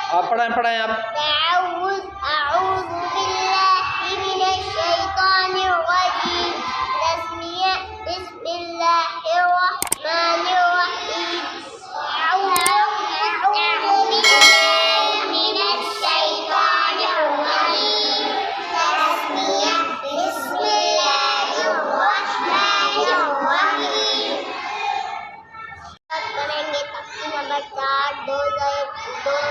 आप पढ़ाएं पढ़ाएं आप।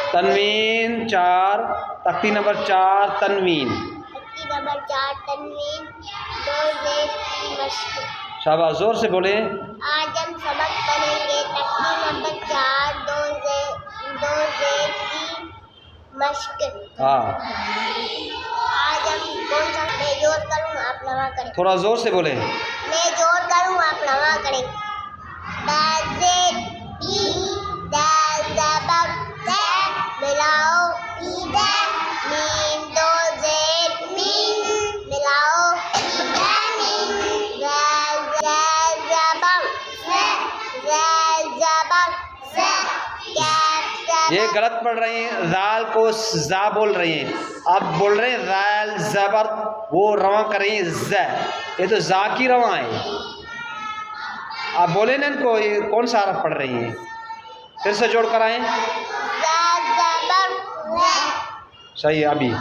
तनवीन 4 तख्ती नंबर 4 तनवीन तख्ती नंबर 4 तनवीन 2 ज़ेड की मश्क। शाबाश, जोर से बोले। आज हम सबक पढ़ेंगे तख्ती नंबर 4 2 ज़ेड की मश्क। हाँ, आज हम कौन सा, मैं जोर करूँ आप नवा करें। थोड़ा जोर से बोले। मैं जोर करूँ आप नवा करें। मिलाओ मीम 2 ज़ेड मीम मिलाओ ये गलत पढ़ रही हैं, जाल को जा बोल रही हैं। आप बोल रहे हैं जाल जबर, वो रवा कर रही हैं ज, ये तो जा की रवा है। आप बोले ना इनको, ये कौन सा हरफ पढ़ रही हैं? फिर से जोड़ कर आए। सही है। अभी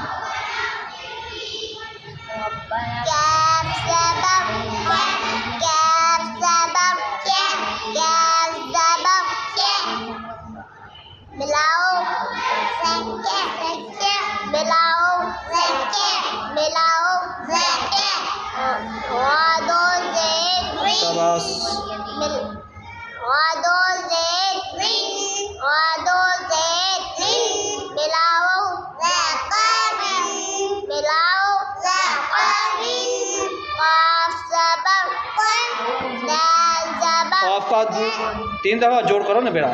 आपका 3 दफा जोड़ करो ना बेटा।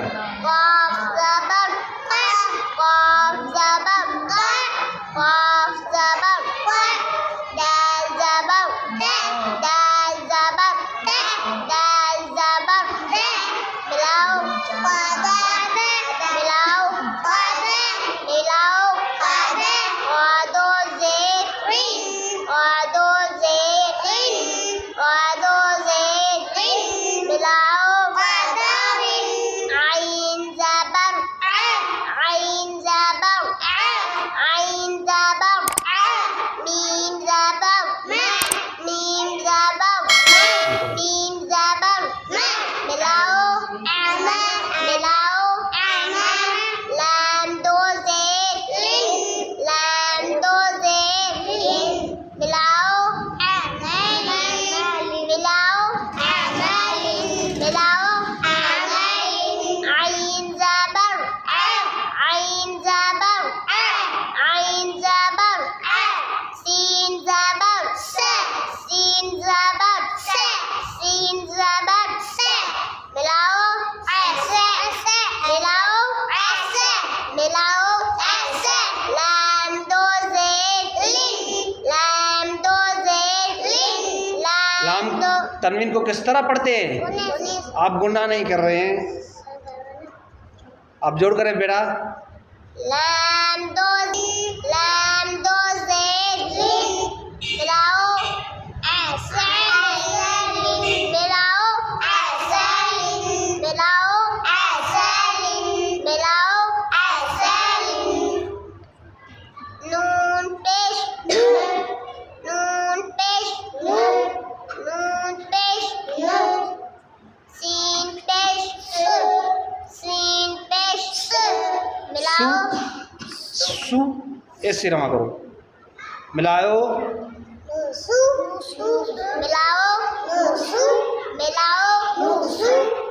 तनवीन को किस तरह पढ़ते हैं? आप गुंडा नहीं कर रहे हैं, आप जोड़ करें बेटा। लाम दो ज़ेड मिलाओ ऐसे मिलाओ ऐसे मिलाओ ऐसे मिलाओ ऐसे नून पेश सु ऐसे रमा करो। मिलाओ मिलाओ